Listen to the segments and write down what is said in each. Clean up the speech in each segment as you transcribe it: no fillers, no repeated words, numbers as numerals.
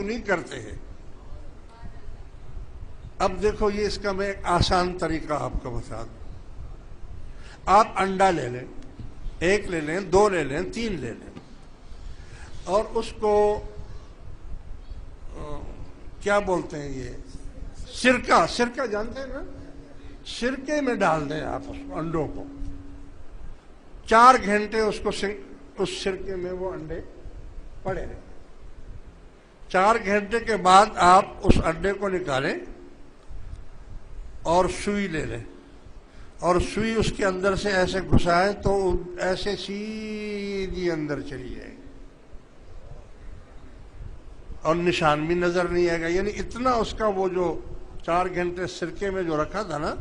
نہیں کرتے ہیں. اب دیکھو یہ اس کا میں ایک آسان طریقہ آپ کو بتا دوں. آپ انڈا لے لیں، 1 لے لیں، 2 لے لیں، 3 لے لیں، اور اس کو کیا بولتے ہیں یہ سرکہ جانتے ہیں نا، سرکے میں ڈال دیں آپ اس انڈوں کو. 4 گھنٹے اس سرکے میں وہ انڈے پڑے رہیں. 4 گھنٹے کے بعد آپ اس انڈے کو نکالیں اور سوئی لے لیں، اور سوئی اس کے اندر سے ایسے گھسائیں تو ایسے سیدھی اندر چلی جائے گی اور نشان بھی نظر نہیں آئے گا. یعنی اتنا اس کا وہ جو 4 گھنٹے سرکے میں جو رکھا تھا نا،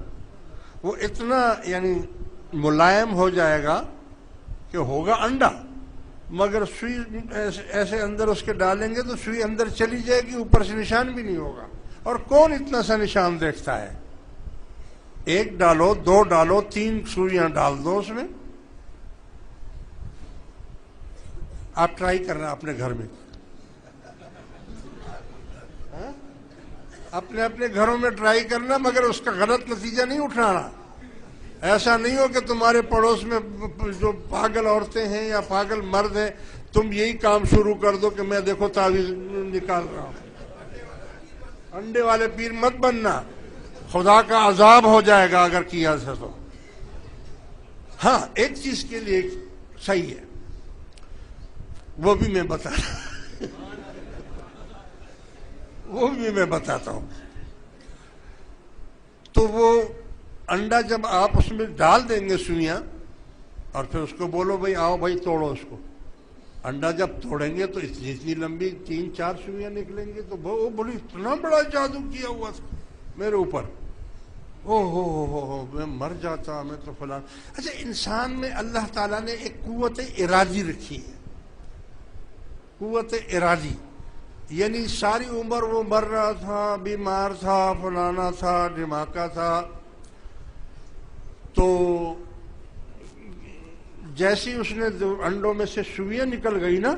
وہ اتنا یعنی ملائم ہو جائے گا کہ ہوگا انڈا، مگر سوئی ایسے اندر اس کے ڈالیں گے تو سوئی اندر چلی جائے گی، اوپر سے نشان بھی نہیں ہوگا. اور کون اتنا سا نشان دیکھتا ہے؟ 1 ڈالو، 2 ڈالو، 3 سوئیاں ڈال دو اس میں. آپ ٹرائی کرنا اپنے گھر میں، اپنے گھروں میں ٹرائی کرنا، مگر اس کا غلط نتیجہ نہیں اٹھانا. ایسا نہیں ہو کہ تمہارے پڑوس میں جو پاگل عورتیں ہیں یا پاگل مرد ہیں، تم یہی کام شروع کر دو کہ میں دیکھو تعویذ نکال رہا ہوں. انڈے والے پیر مت بننا، خدا کا عذاب ہو جائے گا اگر کیا تھا تو. ہاں ایک چیز کے لیے صحیح ہے، وہ بھی میں بتاتا ہوں. تو وہ انڈا جب آپ اس میں ڈال دیں گے سوئیاں، اور پھر اس کو بولو بھائی آؤ بھائی توڑو اس کو. انڈا جب توڑیں گے تو اتنی لمبی 3-4 سوئیاں نکلیں گی. تو وہ بولی اتنا بڑا جادو کیا ہوا تھا میرے اوپر، ہو میں مر جاتا، میں تو فلان. اچھا، انسان میں اللہ تعالیٰ نے ایک قوت ارادی رکھی ہے. قوت ارادی یعنی ساری عمر وہ مر رہا تھا، بیمار تھا، فلانا تھا، دھماکہ تھا. تو جیسی اس نے انڈوں میں سے سوئیاں نکل گئی نا،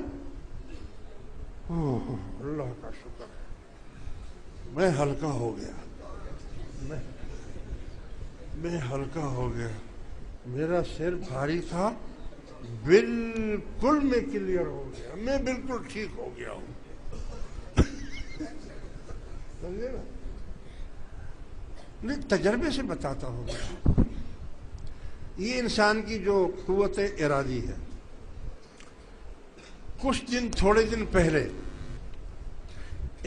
اللہ کا شکر ہے، میں ہلکا ہو گیا، میں ہلکا ہو گیا. میرا سر بھاری تھا، بالکل میں کلیئر ہو گیا، میں بالکل ٹھیک ہو گیا ہوں. سمجھے نا؟ نہیں، تجربے سے بتاتا ہوں. یہ انسان کی جو قوت ارادی ہے. تھوڑے دن پہلے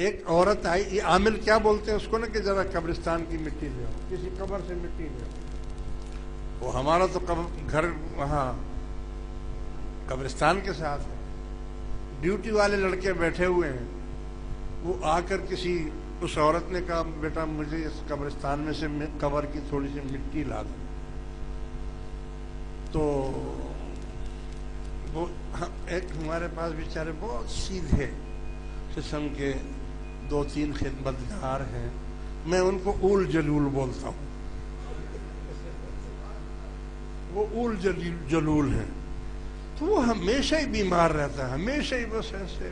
ایک عورت آئی، یہ عامل کیا بولتے ہیں اس کو نا، کہ ذرا قبرستان کی مٹی لے آؤ، کسی قبر سے مٹی لے آؤ. وہ ہمارا تو گھر وہاں قبرستان کے ساتھ ہے. ڈیوٹی والے لڑکے بیٹھے ہوئے ہیں. وہ آ کر اس عورت نے کہا بیٹا مجھے اس قبرستان میں سے قبر کی تھوڑی سی مٹی لا دو. تو وہ ایک ہمارے پاس بیچارے بہت سیدھے قسم کے 2-3 خدمتگار ہیں، میں ان کو اول جلول بولتا ہوں. وہ اول جلول ہیں. تو وہ ہمیشہ ہی بیمار رہتا ہے، ہمیشہ ہی بس ایسے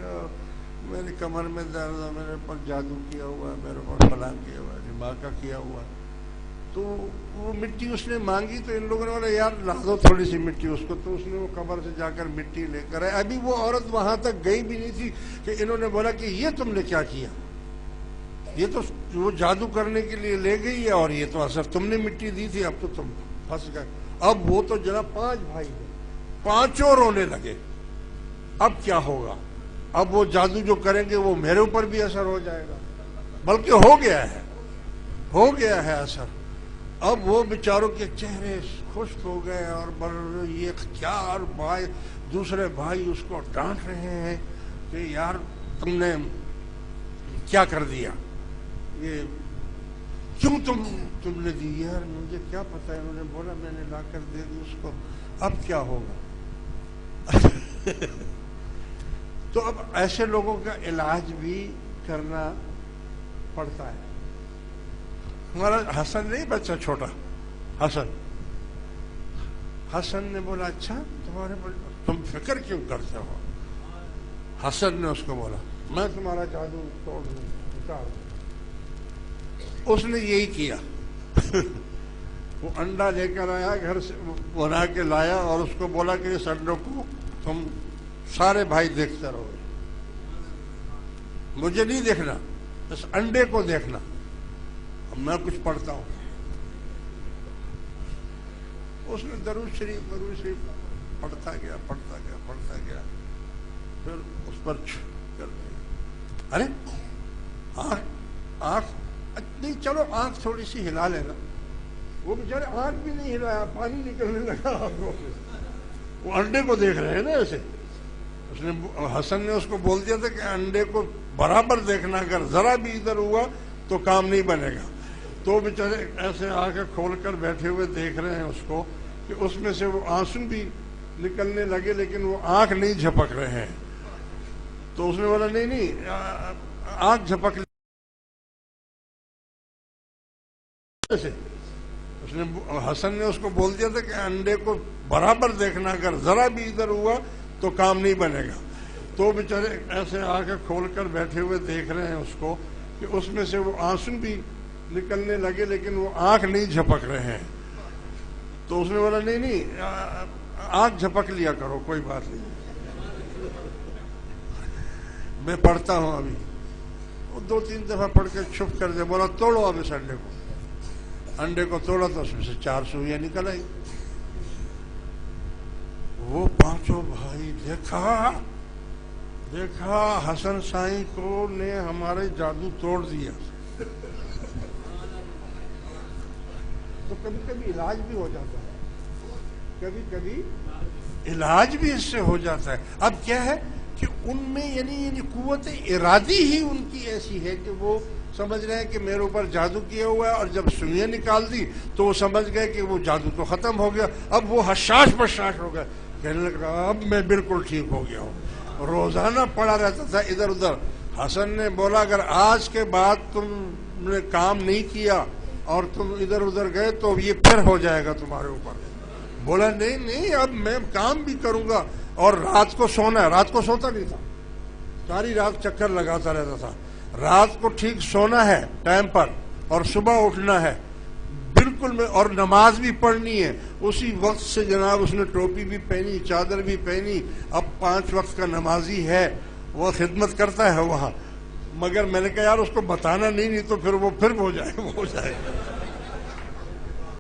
میری کمر میں درد ہے، میرے پر جادو کیا ہوا ہے، میرے پر فلان کیا ہوا ہے، دھماکہ کیا ہوا ہے. تو وہ مٹی اس نے مانگی تو ان لوگوں نے بولا یار لا دو تھوڑی سی مٹی اس کو. تو اس نے وہ قبر سے جا کر مٹی لے کر آئے. ابھی وہ عورت وہاں تک گئی بھی نہیں تھی کہ انہوں نے بولا کہ یہ تم نے کیا کیا، یہ تو وہ جادو کرنے کے لیے لے گئی ہے اور یہ تو اثر تم نے مٹی دی تھی، اب تو تم پھنس گئے. اب وہ تو جناب 5 بھائی ہیں، 5 رونے لگے. اب کیا ہوگا؟ اب وہ جادو جو کریں گے وہ میرے اوپر بھی اثر ہو جائے گا، بلکہ ہو گیا ہے اثر. اب وہ بیچاروں کے چہرے خشک ہو گئے اور یہ کیا، اور بھائی دوسرے بھائی اس کو ڈانٹ رہے ہیں کہ یار تم نے کیا کر دیا، یہ کیوں تم نے دی. یار مجھے کیا پتا ہے، انہوں نے بولا میں نے لا کر دے دی اس کو، اب کیا ہوگا. تو اب ایسے لوگوں کا علاج بھی کرنا پڑتا ہے. ہمارا حسن نہیں بچہ چھوٹا، حسن نے بولا اچھا تم فکر کیوں کرتے ہو. حسن نے اس کو بولا میں تمہارا جادو توڑ دوں اتار دوں۔ اس نے یہی کیا وہ انڈا لے کر آیا گھر سے بنا کے لایا اور اس کو بولا کہ اس انڈوں کو تم سارے بھائی دیکھتے رہو، مجھے نہیں دیکھنا، اس انڈے کو دیکھنا، میں کچھ پڑھتا ہوں۔ اس نے درود شریف پڑھتا گیا پھر اس پر ارے آنکھ نہیں، چلو آنکھ تھوڑی سی ہلا لینا، وہ بیچارے آنکھ بھی نہیں ہلایا، پانی نکلنے لگا آنکھوں سے، وہ انڈے کو دیکھ رہے ہیں نا ایسے۔ اس نے حسن نے اس کو بول دیا تھا کہ انڈے کو برابر دیکھنا، اگر ذرا بھی ادھر ہوا تو کام نہیں بنے گا۔ تو بیچارے ایسے آنکھیں کھول کر بیٹھے ہوئے دیکھ رہے ہیں اس کو کہ اس میں سے وہ آنسو بھی نکلنے لگے لیکن وہ آنکھ نہیں جھپک رہے ہیں۔ تو اس نے بولا نہیں آنکھ جھپک اس نے حسن نے اس کو بول دیا تھا کہ انڈے کو برابر دیکھنا، اگر ذرا بھی ادھر ہوا تو کام نہیں بنے گا۔ تو بیچارے ایسے آنکھیں کھول کر بیٹھے ہوئے دیکھ رہے ہیں اس کو کہ اس میں سے وہ آنسو بھی نکلنے لگے لیکن وہ آنکھ نہیں جھپک رہے ہیں۔ تو اس نے بولا نہیں آنکھ جھپک لیا کرو، کوئی بات نہیں، میں پڑھتا ہوں ابھی۔ وہ 2-3 دفعہ پڑھ کے چھپ کر دے، بولا توڑو اب اس انڈے کو۔ انڈے کو توڑا تو اس میں سے 4 سوئیاں نکل آئی۔ وہ 5 بھائی دیکھا حسن سائیں کو نے ہمارے جادو توڑ دیا۔ تو کبھی کبھی علاج بھی ہو جاتا ہے، کبھی علاج بھی اس سے ہو جاتا ہے۔ اب کیا ہے کہ ان میں یعنی قوت ارادی ہی ان کی ایسی ہے کہ وہ سمجھ رہے ہیں کہ میرے اوپر جادو کیا ہوا ہے، اور جب سوئیاں نکال دی تو وہ سمجھ گئے کہ وہ جادو تو ختم ہو گیا۔ اب وہ حشاش بشاش ہو گئے، کہنے لگا اب میں بالکل ٹھیک ہو گیا ہوں۔ روزانہ پڑا رہتا تھا ادھر ادھر۔ حسن نے بولا اگر آج کے بعد تم نے کام نہیں کیا اور تم ادھر ادھر گئے تو یہ پھر ہو جائے گا تمہارے اوپر۔ بولا نہیں اب میں کام بھی کروں گا، اور رات کو سونا ہے۔ رات کو سوتا نہیں تھا، ساری رات چکر لگاتا رہتا تھا۔ رات کو ٹھیک سونا ہے ٹائم پر، اور صبح اٹھنا ہے بالکل میں، اور نماز بھی پڑھنی ہے اسی وقت سے۔ جناب اس نے ٹوپی بھی پہنی، چادر بھی پہنی، اب 5 وقت کا نمازی ہے، وہ خدمت کرتا ہے وہاں۔ مگر میں نے کہا یار اس کو بتانا نہیں تو پھر وہ ہو جائے